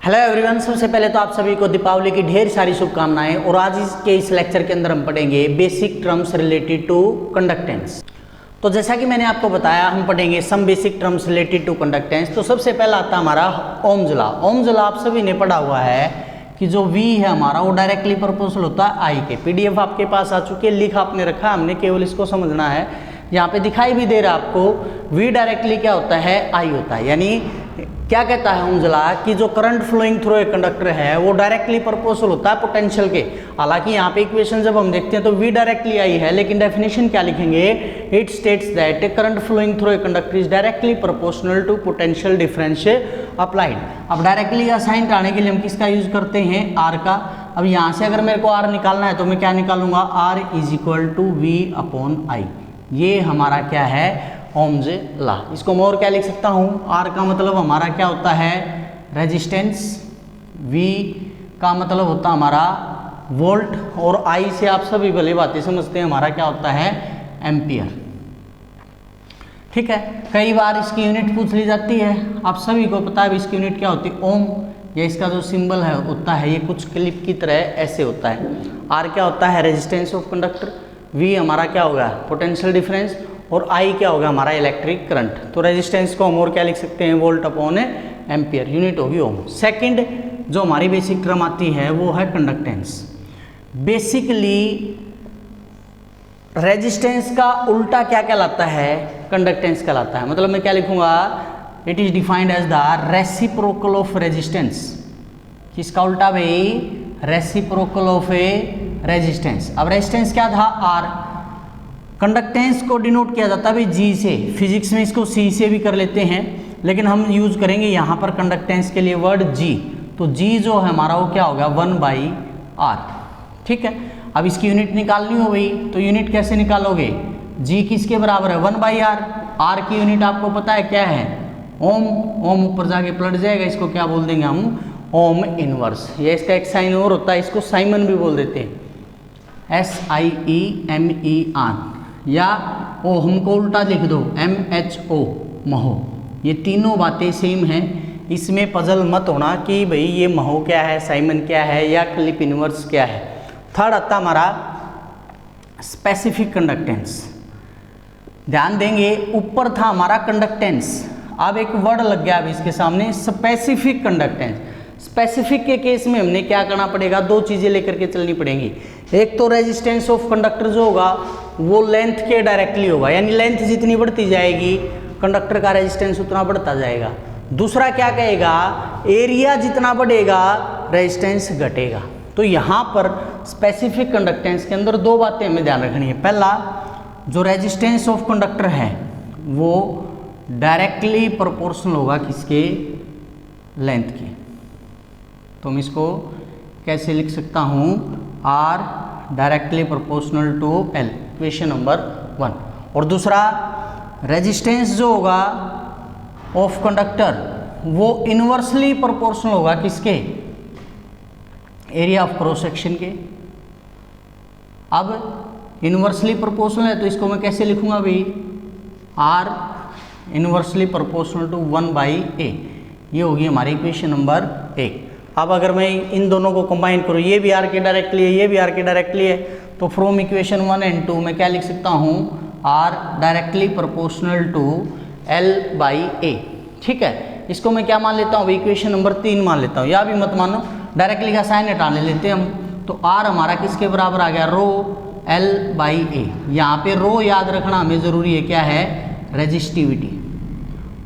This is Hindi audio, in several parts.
हेलो एवरीवन, सबसे पहले तो आप सभी को दीपावली की ढेर सारी शुभकामनाएं। और आज के इस लेक्चर के अंदर हम पढ़ेंगे basic terms related to conductance. तो जैसा कि मैंने आपको बताया, हम पढ़ेंगे some basic terms related to conductance. तो सबसे पहला आता है हमारा ओम्स लॉ। ओम्स लॉ आप सभी ने पढ़ा हुआ है कि जो V है हमारा वो डायरेक्टली प्रोपोर्शनल होता है I के। PDF आपके पास आ चुकी है, लिख आपने रखा, हमने केवल इसको समझना है। यहाँ पे दिखाई भी दे रहा है आपको, V डायरेक्टली क्या होता है, I होता है। यानी क्या कहता है ओम्स लॉ कि जो current flowing through a conductor है वो डायरेक्टली प्रोपोर्शनल होता है पोटेंशियल के। हालांकि यहाँ पे इक्वेशन जब हम देखते हैं तो V डायरेक्टली आई है, लेकिन डेफिनेशन क्या लिखेंगे, it states that current flowing through a conductor is directly proportional to potential difference applied. अब डायरेक्टली या साइन हटाने के लिए हम किसका यूज करते हैं, R का। अब यहाँ से अगर मेरे को R निकालना है तो मैं क्या निकालूंगा, R is equal to V upon I। ये हमारा क्या है, ओम्स लॉ। इसको मैं और क्या लिख सकता हूँ, R का मतलब हमारा क्या होता है, रेजिस्टेंस, V का मतलब होता है हमारा वोल्ट, और I से आप सभी भली बातें समझते हैं हमारा क्या होता है, एम्पियर। ठीक है, कई बार इसकी यूनिट पूछ ली जाती है, आप सभी को पता है इसकी यूनिट क्या होती है, ओम। या इसका जो सिंबल है होता है ये कुछ क्लिप की तरह ऐसे होता है। R क्या होता है, रेजिस्टेंस ऑफ कंडक्टर, V हमारा क्या होगा, पोटेंशियल डिफरेंस, और I क्या होगा, हमारा इलेक्ट्रिक करंट। तो रेजिस्टेंस को हम और क्या लिख सकते हैं, वोल्ट अपॉन एम्पियर, यूनिट होगी ओम। सेकंड जो हमारी बेसिक टर्म आती है वो है कंडक्टेंस। बेसिकली रेजिस्टेंस का उल्टा क्या कहलाता है, कंडक्टेंस कहलाता है। मतलब मैं क्या लिखूंगा, it is defined as the reciprocal of resistance. किसका उल्टा भाई, रेसिप्रोकल ऑफ ए रेजिस्टेंस। अब रेजिस्टेंस क्या था, R। कंडक्टेंस को डिनोट किया जाता है भाई G से। फिजिक्स में इसको C से भी कर लेते हैं, लेकिन हम यूज करेंगे यहाँ पर कंडक्टेंस के लिए वर्ड G। तो G जो है हमारा वो क्या होगा, 1/R। ठीक है, अब इसकी यूनिट निकालनी हो गई तो यूनिट कैसे निकालोगे, G किसके बराबर है, 1/R। R की यूनिट आपको पता है क्या है, ओम। ओम ऊपर जाके पलट जाएगा, इसको क्या बोल देंगे हम, ओम इनवर्स। या इसका एक साइन और होता है, इसको साइमन भी बोल देते हैं, SIEMER। या ओम को उल्टा लिख दो, MHO, महो। ये तीनों बातें सेम हैं, इसमें पजल मत होना कि भाई ये महो क्या है, साइमन क्या है, या क्लिप इनवर्स क्या है। थर्ड आता हमारा स्पेसिफिक कंडक्टेंस। ध्यान देंगे, ऊपर था हमारा कंडक्टेंस, अब एक वर्ड लग गया अब इसके सामने, स्पेसिफिक कंडक्टेंस। स्पेसिफिक के केस में हमने क्या करना पड़ेगा, दो चीजें लेकर के चलनी पड़ेंगी। एक तो रेजिस्टेंस ऑफ कंडक्टर जो होगा वो लेंथ के डायरेक्टली होगा, यानी लेंथ जितनी बढ़ती जाएगी कंडक्टर का रेजिस्टेंस उतना बढ़ता जाएगा। दूसरा क्या कहेगा, एरिया जितना बढ़ेगा रेजिस्टेंस घटेगा। तो यहाँ पर स्पेसिफिक कंडक्टेंस के अंदर दो बातें हमें ध्यान रखनी है। पहला, जो रेजिस्टेंस ऑफ कंडक्टर है वो डायरेक्टली प्रोपोर्शनल होगा किसके, लेंथ के। तो मैं इसको कैसे लिख सकता हूँ, R directly proportional to L, equation number 1। और दूसरा, रेजिस्टेंस जो होगा ऑफ कंडक्टर वो इनवर्सली प्रोपोर्शनल होगा किसके, एरिया ऑफ क्रॉस सेक्शन के। अब इनवर्सली प्रोपोर्शनल है तो इसको मैं कैसे लिखूंगा भाई, R inversely proportional to 1/A। ये होगी हमारी इक्वेशन नंबर 1। अब अगर मैं इन दोनों को कंबाइन करूँ, ये भी R के डायरेक्टली है, ये भी R के डायरेक्टली है, तो फ्रॉम इक्वेशन 1 एंड 2 मैं क्या लिख सकता हूँ, R directly proportional to L/A। ठीक है, इसको मैं क्या मान लेता हूँ, इक्वेशन नंबर 3 मान लेता हूँ। या भी मत मानो, डायरेक्टली का साइन हटाने लेते हैं हम। तो R हमारा किसके बराबर आ गया, रो L/A। यहाँ पे रो याद रखना हमें जरूरी है, क्या है, रेजिस्टिविटी।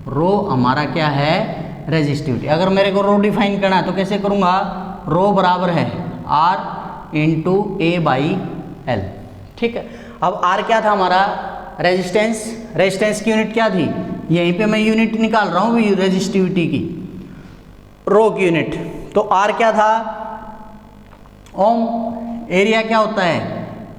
रो हमारा क्या है, रेजिस्टिविटी। अगर मेरे को रो डिफाइन करना है तो कैसे करूँगा, रो बराबर है R इंटू A/L। ठीक है, अब R क्या था हमारा, रेजिस्टेंस। रेजिस्टेंस की यूनिट क्या थी, यहीं पे मैं यूनिट निकाल रहा हूँ रेजिस्टिविटी की, रो की यूनिट। तो R क्या था, ओम। एरिया क्या होता है,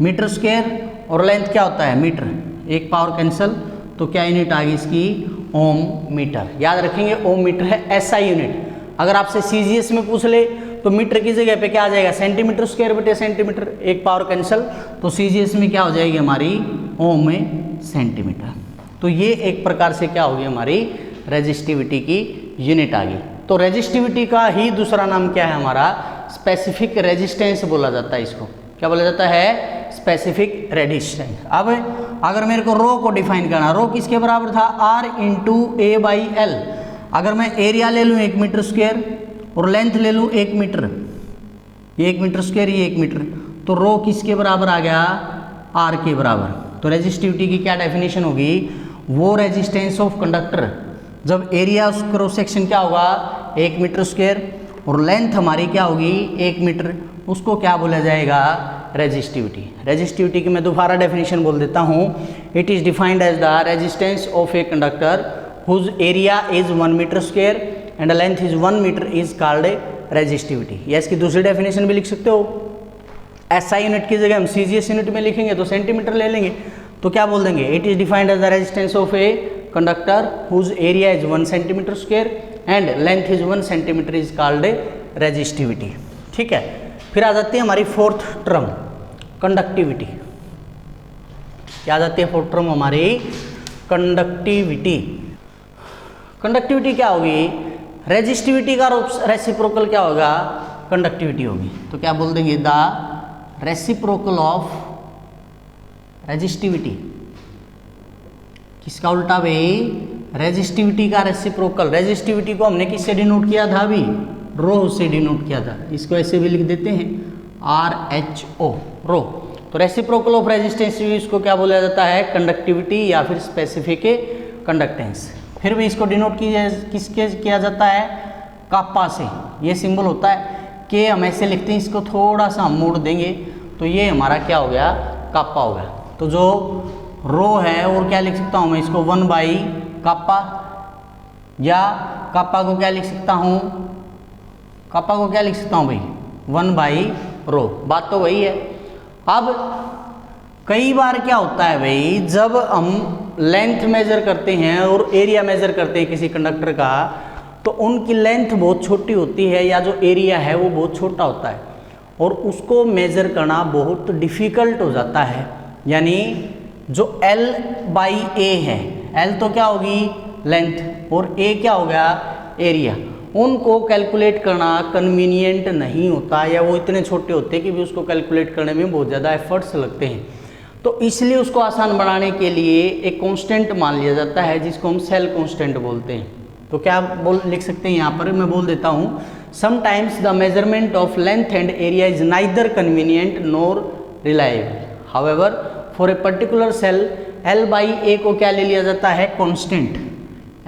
मीटर स्क्वायर, और लेंथ क्या होता है, मीटर। एक पावर कैंसल, तो क्या यूनिट आ गई इसकी, ओम मीटर। याद रखेंगे ओम मीटर है SI यूनिट। अगर आपसे CGS में पूछ ले तो मीटर की जगह पे क्या आ जाएगा, सेंटीमीटर स्क्वायर बटे सेंटीमीटर, एक पावर कैंसल, तो CGS में क्या हो जाएगी हमारी, ओम में सेंटीमीटर। तो ये एक प्रकार से क्या होगी, हमारी रेजिस्टिविटी की यूनिट आ गई। तो रेजिस्टिविटी का ही दूसरा नाम क्या है हमारा, स्पेसिफिक रेजिस्टेंस बोला जाता है इसको। क्या बोला जाता है, स्पेसिफिक रेजिस्टेंस। अब अगर मेरे को रो को डिफाइन करना, रो किसके बराबर था, R into A by L. अगर मैं एरिया ले लूँ 1 मीटर स्क्वायर और लेंथ ले लूँ 1 मीटर, ये 1 मीटर स्क्वायर, ये 1 मीटर, तो रो किसके बराबर आ गया, R के बराबर। तो रेजिस्टिविटी की क्या डेफिनेशन होगी, वो रेजिस्टेंस ऑफ कंडक्टर जब एरिया क्रॉस सेक्शन क्या होगा 1 मीटर स्क्वायर और लेंथ हमारी क्या होगी 1 मीटर, उसको क्या बोला जाएगा, रेजिस्टिविटी। रेजिस्टिविटी की मैं दोबारा डेफिनेशन बोल देता हूँ, it is defined as the resistance of a conductor whose area is 1 metre square and length is 1 metre is called a resistivity. या इसकी दूसरी डेफिनेशन भी लिख सकते हो, एसआई यूनिट की जगह हम सीजीएस यूनिट में लिखेंगे तो सेंटीमीटर ले लेंगे, तो क्या बोल देंगे, it is defined as the resistance of a conductor whose area is 1 centimetre square and length is 1 centimetre is called a resistivity. ठीक है, फिर आ जाती है हमारी फोर्थ टर्म कंडक्टिविटी। क्या आ जाती है फोर्थ टर्म हमारी, कंडक्टिविटी। कंडक्टिविटी क्या होगी, रेजिस्टिविटी का रेसिप्रोकल क्या होगा, कंडक्टिविटी होगी। तो क्या बोल देंगे, द रेसिप्रोकल ऑफ रेजिस्टिविटी। किसका उल्टा भाई, रेजिस्टिविटी का रेसिप्रोकल। रेजिस्टिविटी को हमने किससे डिनोट किया था, अभी रो से डिनोट किया था, इसको ऐसे भी लिख देते हैं RHO, रो। तो रेसिप्रोकल ऑफ रेजिस्टेंस इसको क्या बोला जाता है, कंडक्टिविटी या फिर स्पेसिफिक कंडक्टेंस। फिर भी इसको डिनोट किसके किया जाता है, कापा से। ये सिंबल होता है कि हम ऐसे लिखते हैं, इसको थोड़ा सा हम मोड़ देंगे तो ये हमारा क्या हो गया, कापा हो गया। तो जो रो है और क्या लिख सकता हूँ मैं इसको 1 बाई कापा, या कापा को क्या लिख सकता हूँ, कापा को क्या लिख सकता हूँ भाई 1 बाई रो, बात तो वही है। अब कई बार क्या होता है भाई, जब हम लेंथ मेजर करते हैं और एरिया मेजर करते हैं किसी कंडक्टर का, तो उनकी लेंथ बहुत छोटी होती है या जो एरिया है वो बहुत छोटा होता है और उसको मेजर करना बहुत डिफ़िकल्ट हो जाता है। यानी जो L बाई ए है, L तो क्या होगी लेंथ और A क्या हो गया एरिया, उनको कैलकुलेट करना कन्वीनियंट नहीं होता या वो इतने छोटे होते हैं कि भी उसको कैलकुलेट करने में बहुत ज़्यादा एफर्ट्स लगते हैं। तो इसलिए उसको आसान बनाने के लिए एक कांस्टेंट मान लिया जाता है जिसको हम सेल कांस्टेंट बोलते हैं। तो क्या लिख सकते हैं यहाँ पर, मैं बोल देता हूँ, sometimes the measurement of length and area is neither convenient nor reliable, however for a particular cell L by a को क्या ले लिया जाता है, कांस्टेंट।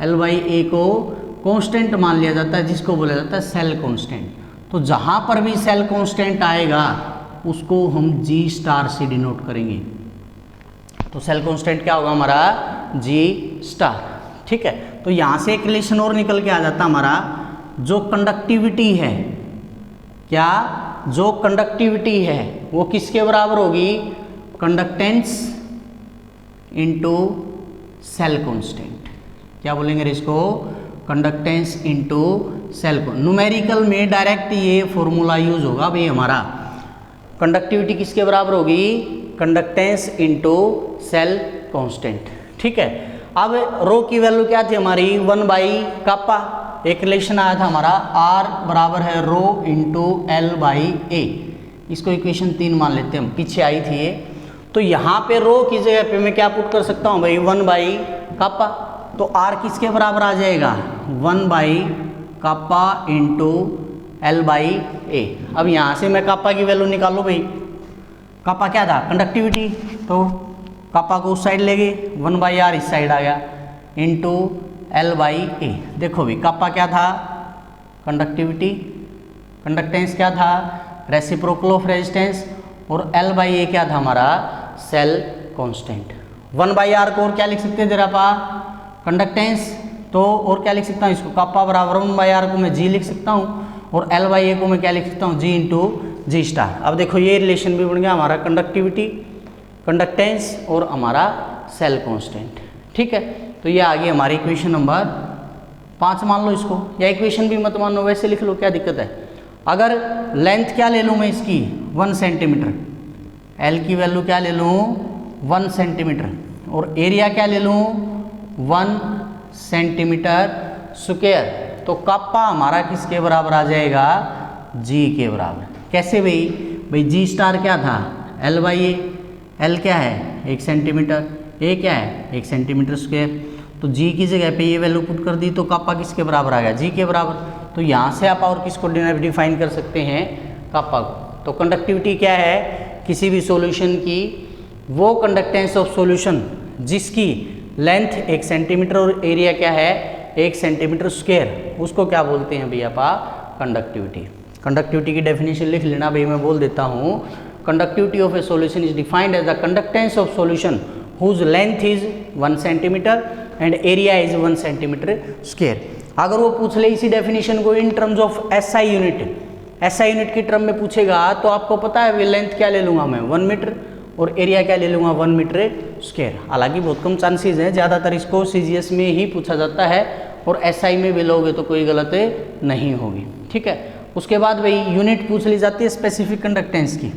L बाई ए को कांस्टेंट मान लिया जाता है जिसको बोला जाता है सेल कांस्टेंट। तो जहाँ पर भी सेल कांस्टेंट आएगा उसको हम G स्टार से डिनोट करेंगे। तो सेल कांस्टेंट क्या होगा हमारा, G स्टार। ठीक है, तो यहाँ से एक रिलेशन और निकल के आ जाता हमारा, जो कंडक्टिविटी है, क्या जो कंडक्टिविटी है वो किसके बराबर होगी, कंडक्टेंस इंटू सेल कांस्टेंट। क्या बोलेंगे इसको, कंडक्टेंस इंटू सेल को। न्यूमेरिकल में डायरेक्ट ये फॉर्मूला यूज होगा भाई हमारा, कंडक्टिविटी किसके बराबर होगी, कंडक्टेंस इंटू सेल कांस्टेंट। ठीक है, अब रो की वैल्यू क्या थी हमारी 1 बाई कापा, एक रिलेशन आया था हमारा R बराबर है रो इंटू L बाई ए, इसको इक्वेशन 3 मान लेते हैं हम, पीछे आई थी ये। तो यहाँ पे रो की जगह पे मैं क्या पुट कर सकता हूँ भाई 1 बाई कापा, तो R किसके बराबर आ जाएगा 1 by kappa into L by a. अब यहाँ से मैं कापा की वैल्यू निकालूँ भाई, कापा क्या था कंडक्टिविटी, तो कापा को उस साइड ले गए, 1 बाई आर इस साइड आ गया इंटू L बाई ए। देखो भी कापा क्या था कंडक्टिविटी, कंडक्टेंस क्या था रेसिप्रोकल ऑफ रेजिस्टेंस, और L बाई ए क्या था हमारा सेल कांस्टेंट। 1 बाई आर को और क्या लिख सकते हैं जरा पा, कंडक्टेंस, तो और क्या लिख सकता हूँ इसको, कापा बराबर 1 बाई आर को मैं G लिख सकता हूँ और L बाई ए को मैं क्या लिख सकता हूँ G इंटू G स्टार। अब देखो ये रिलेशन भी बन गया हमारा कंडक्टिविटी, कंडक्टेंस और हमारा सेल कांस्टेंट। ठीक है, तो ये आ गई हमारी इक्वेशन नंबर 5 मान लो इसको, या इक्वेशन भी मत मान लो, वैसे लिख लो क्या दिक्कत है। अगर लेंथ क्या ले लूँ मैं इसकी 1 सेंटीमीटर, L की वैल्यू क्या ले लूँ 1 सेंटीमीटर, और एरिया क्या ले लूँ 1 सेंटीमीटर स्क्वायर, तो काप्पा हमारा किसके बराबर आ जाएगा, जी के बराबर। कैसे भाई, भाई जी स्टार क्या था, एल बाई ए, एल क्या है 1 सेंटीमीटर, ए क्या है 1 सेंटीमीटर स्क्वायर। तो जी की जगह पे ये वैल्यू पुट कर दी तो काप्पा किसके बराबर आ गया, जी के बराबर। तो यहाँ से आप और किसको डिफाइन कर सकते हैं, काप्पा को। तो कंडक्टिविटी क्या है, किसी भी सॉल्यूशन की वो कंडक्टेंस ऑफ सॉल्यूशन जिसकी लेंथ 1 सेंटीमीटर और एरिया क्या है 1 सेंटीमीटर स्क्वायर, उसको क्या बोलते हैं भैया आप, कंडक्टिविटी। कंडक्टिविटी की डेफिनेशन लिख लेना भाई, मैं बोल देता हूँ। Conductivity of a solution is defined as the conductance of solution whose length is 1 centimetre and area is 1 centimetre square. अगर वो पूछ ले इसी डेफिनेशन को in terms of SI unit, SI unit की टर्म में पूछेगा तो आपको पता है लेंथ क्या ले लूँगा मैं 1 मीटर और एरिया क्या ले लूँगा 1 मीटर स्क्वायर। हालांकि बहुत कम चांसेस हैं, ज़्यादातर इसको सीजीएस में ही पूछा जाता है और एसआई में भी लोगे तो कोई गलत नहीं होगी, ठीक है। उसके बाद भाई यूनिट पूछ ली जाती है स्पेसिफिक कंडक्टेंस की।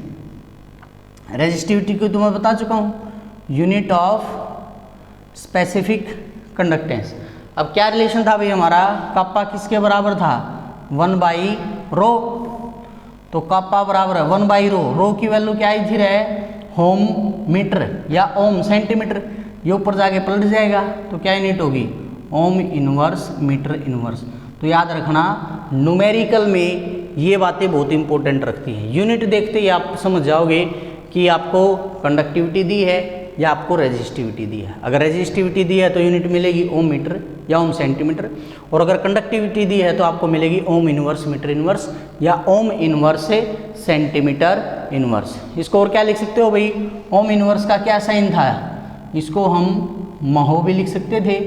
रेजिस्टिविटी को तो मैं बता चुका हूँ, यूनिट ऑफ स्पेसिफिक कंडक्टेंस। अब क्या रिलेशन था भाई हमारा, काप्पा किसके बराबर था 1 बाई रो। तो काप्पा बराबर है 1 बाई रो, रो की वैल्यू क्या आई थी रहे, होम मीटर या ओम सेंटीमीटर। ये ऊपर जाके पलट जाएगा तो क्या यूनिट होगी, ओम इनवर्स मीटर इनवर्स। तो याद रखना न्यूमेरिकल में ये बातें बहुत इंपॉर्टेंट रखती हैं। यूनिट देखते ही आप समझ जाओगे कि आपको कंडक्टिविटी दी है या आपको रेजिस्टिविटी दी है। अगर रेजिस्टिविटी दी है तो यूनिट मिलेगी ओम मीटर या ओम सेंटीमीटर, और अगर कंडक्टिविटी दी है तो आपको मिलेगी ओम इनवर्स मीटर इनवर्स या ओम इनवर्स सेंटीमीटर इनवर्स। इसको और क्या लिख सकते हो भाई, ओम इनवर्स का क्या साइन था, इसको हम महो भी लिख सकते थे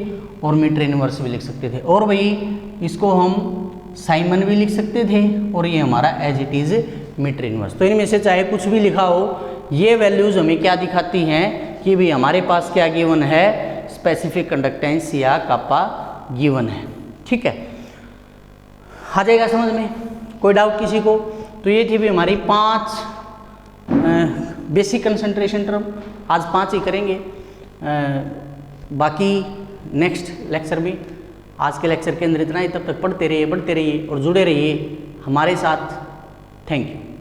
और मीटर इनवर्स भी लिख सकते थे, और भाई इसको हम साइमन भी लिख सकते थे और ये हमारा as it is metre inverse. तो इनमें से चाहे कुछ भी लिखा हो, ये वैल्यूज हमें क्या दिखाती हैं कि भाई हमारे पास क्या गिवन है, स्पेसिफिक कंडक्टेंस या काप्पा गिवन है, ठीक है। आ जाएगा समझ में, कोई डाउट किसी को। तो ये थी भी हमारी 5 बेसिक कंसंट्रेशन टर्म, आज 5 ही करेंगे, बाकी नेक्स्ट लेक्चर में। आज के लेक्चर के अंदर इतना ही, तब तक पढ़ते रहिए और जुड़े रहिए हमारे साथ। Thank you.